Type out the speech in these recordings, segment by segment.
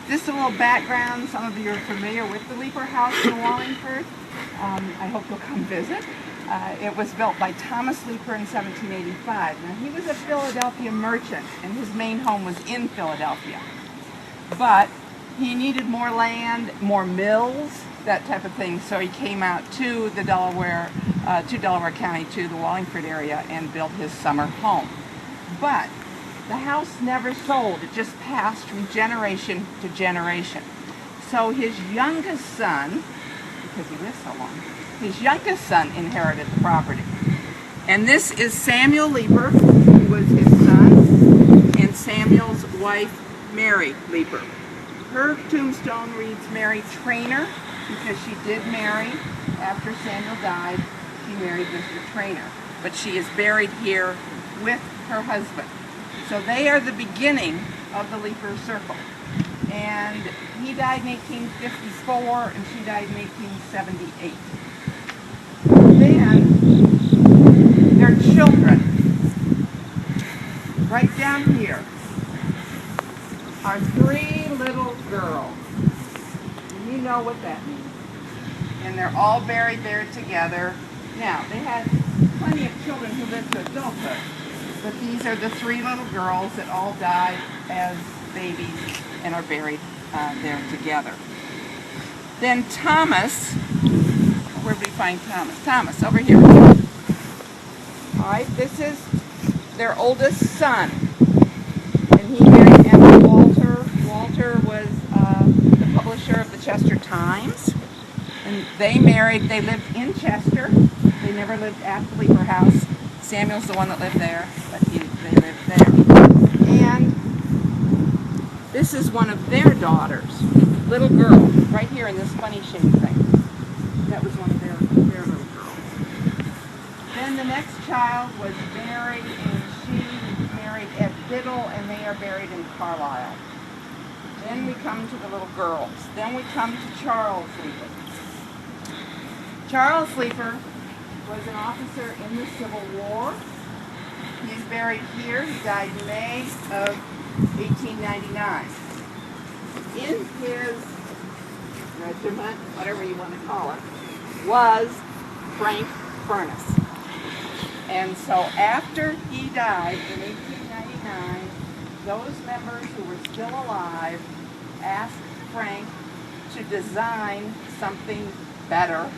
Just a little background. Some of you are familiar with the Leiper House in Wallingford. I hope you'll come visit. It was built by Thomas Leiper in 1785. Now, he was a Philadelphia merchant, and his main home was in Philadelphia. But he needed more land, more mills, that type of thing, so he came out to the Delaware County, to the Wallingford area, and built his summer home. But the house never sold. It just passed from generation to generation. So his youngest son, because he lived so long, his youngest son inherited the property. And this is Samuel Leiper, who was his son, and Samuel's wife, Mary Leiper. Her tombstone reads Mary Trainer, because she did marry. After Samuel died, she married Mr. Trainer. But she is buried here with her husband. So they are the beginning of the Leiper Circle. And he died in 1854, and she died in 1878. Then, their children, right down here, are 3 little girls. And you know what that means. And they're all buried there together. Now, they had plenty of children who lived to adulthood. But these are the 3 little girls that all died as babies and are buried there together. Then Thomas, where did we find Thomas? Thomas, over here. All right, this is their oldest son. And he married Emma Walter. Walter was the publisher of the Chester Times. And they lived in Chester. They never lived at the Leiper House. Samuel's the one that lived there, but they lived there. And this is one of their daughters, little girl, right here in this funny shaped thing. That was one of their little girls. Then the next child was Mary, and she married Ed Biddle, and they are buried in Carlisle. Then we come to the little girls. Then we come to Charles Leiper. Charles Leiper was an officer in the Civil War. He's buried here. He died in May of 1899. In his regiment, whatever you want to call it, was Frank Furness. And so after he died in 1899, those members who were still alive asked Frank to design something better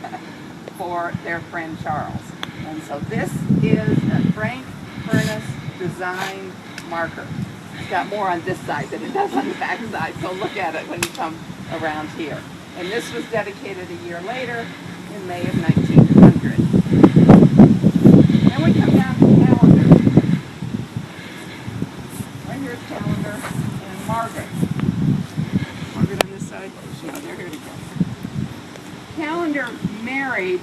for their friend Charles. And so this is a Frank Furness design marker. It's got more on this side than it does on the back side, so look at it when you come around here. And this was dedicated a year later in May of 1900. Then we come down to Calendar. Right here's Calendar and Margaret. Margaret on this side? No, they're here together. Calendar married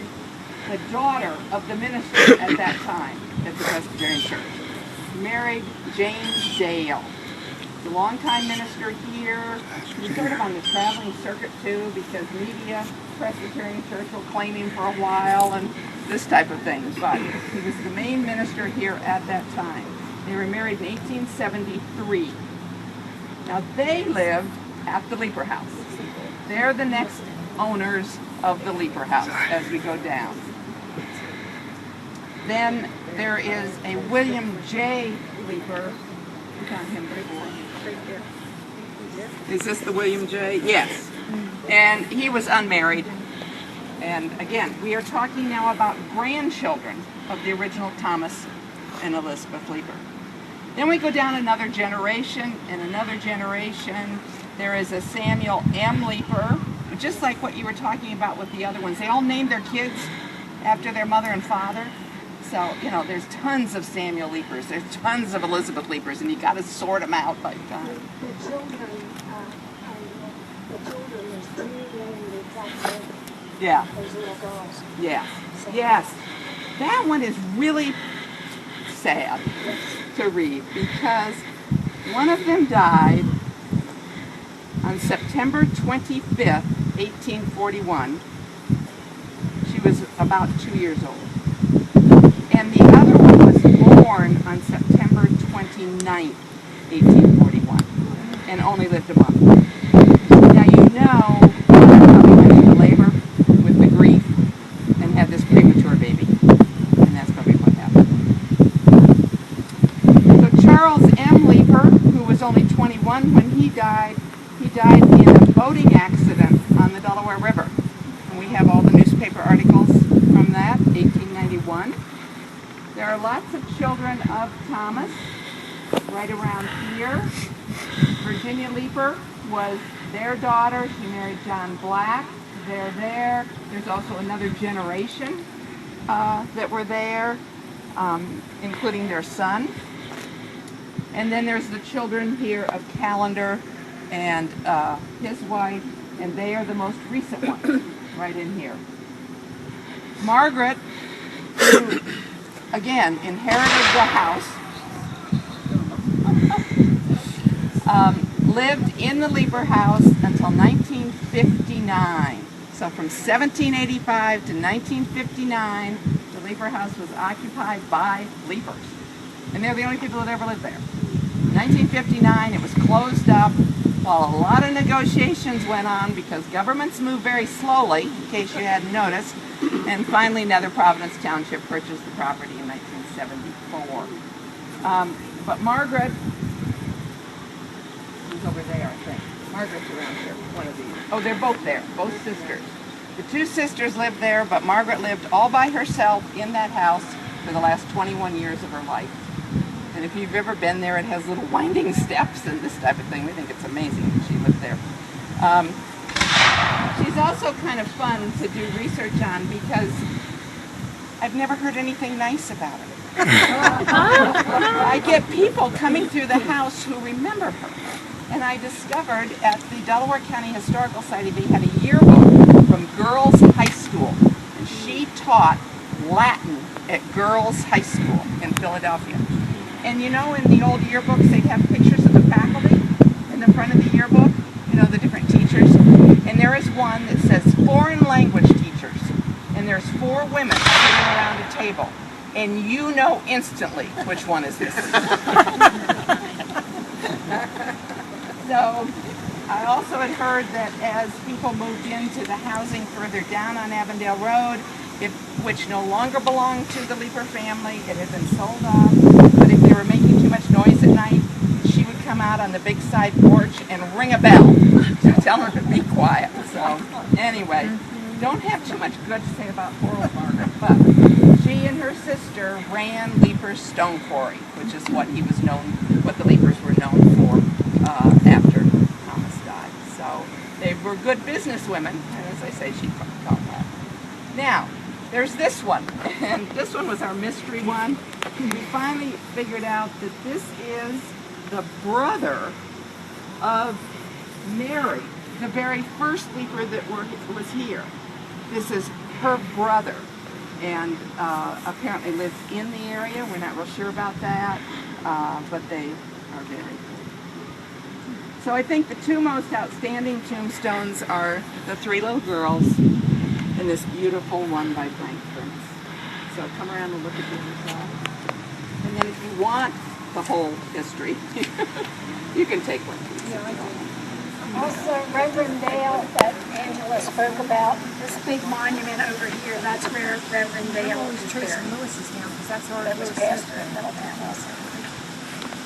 the daughter of the minister at that time at the Presbyterian Church. Married James Dale. He's a longtime minister here. He's sort of on the traveling circuit too, because media, Presbyterian Church will claim him for a while and this type of thing. But he was the main minister here at that time. They were married in 1873. Now they lived at the Leiper House. They're the next owners of the Leiper House as we go down. Then there is a William J. Leiper. We found him before. Is this the William J.? Yes. And he was unmarried. And again, we are talking now about grandchildren of the original Thomas and Elizabeth Leiper. Then we go down another generation and another generation. There is a Samuel M. Leiper, just like what you were talking about with the other ones. They all named their kids after their mother and father. So, you know, there's tons of Samuel Leipers. There's tons of Elizabeth Leipers, and you got to sort them out by time. The children is named exactly those little girls. Yeah. Yes. That one is really sad to read because one of them died on September 25th, 1841. She was about 2 years old. And the other one was born on September 29th, 1841, and only lived a month. know probably went into labor with the grief and had this premature baby. And that's probably what happened. So Charles M. Leiper, who was only 21 when he died in a boating accident on the Delaware River. And we have all the newspaper articles from that, 1891. There are lots of children of Thomas right around here. Virginia Leiper was their daughter. She married John Black. They're there. There's also another generation that were there, including their son. And then there's the children here of Callender and his wife, and they are the most recent ones right in here. Margaret, who again inherited the house, lived in the Leiper house until 1959. So from 1785 to 1959, the Leiper house was occupied by Leipers. And they're the only people that ever lived there. In 1959, it was closed up while a lot of negotiations went on because governments move very slowly, in case you hadn't noticed. And finally, Nether Providence Township purchased the property in 1974. But Margaret, who's over there, I think. Margaret's around here, one of these. Oh, they're both there, both sisters. The two sisters lived there, but Margaret lived all by herself in that house for the last 21 years of her life. And if you've ever been there, it has little winding steps and this type of thing. We think it's amazing that she lived there. She's also kind of fun to do research on because I've never heard anything nice about her. I get people coming through the house who remember her. And I discovered at the Delaware County Historical Society they had a yearbook from Girls High School. And she taught Latin at Girls High School in Philadelphia. And you know, in the old yearbooks, they'd have pictures of the faculty in the front of the yearbook, you know, the different teachers. And there is one that says foreign language teachers. And there's 4 women sitting around a table. And you know instantly which one is this. So, I also had heard that as people moved into the housing further down on Avondale Road, which no longer belonged to the Leiper family, it had been sold off, but if they were making too much noise at night, she would come out on the big side porch and ring a bell to tell her to be quiet. So, anyway, don't have too much good to say about poor old Margaret, but she and her sister ran Leiper's Stone Quarry, which is what he was known, what the Leipers were known for after Thomas died. So they were good businesswomen, and as I say, she called that. Now, there's this one, and this one was our mystery one. We finally figured out that this is the brother of Mary, the very first Leiper that was here. This is her brother, and apparently lives in the area. We're not real sure about that, but they are very cool. So I think the 2 most outstanding tombstones are the 3 little girls and this beautiful one by Frank Prince. So come around and look at these yourself. And then if you want the whole history, you can take one. Also, Reverend Dale that Angela spoke about, this big monument over here, that's where Reverend Dale was. Tracy Lewis's town, because that's our that was pastor in Middletown also.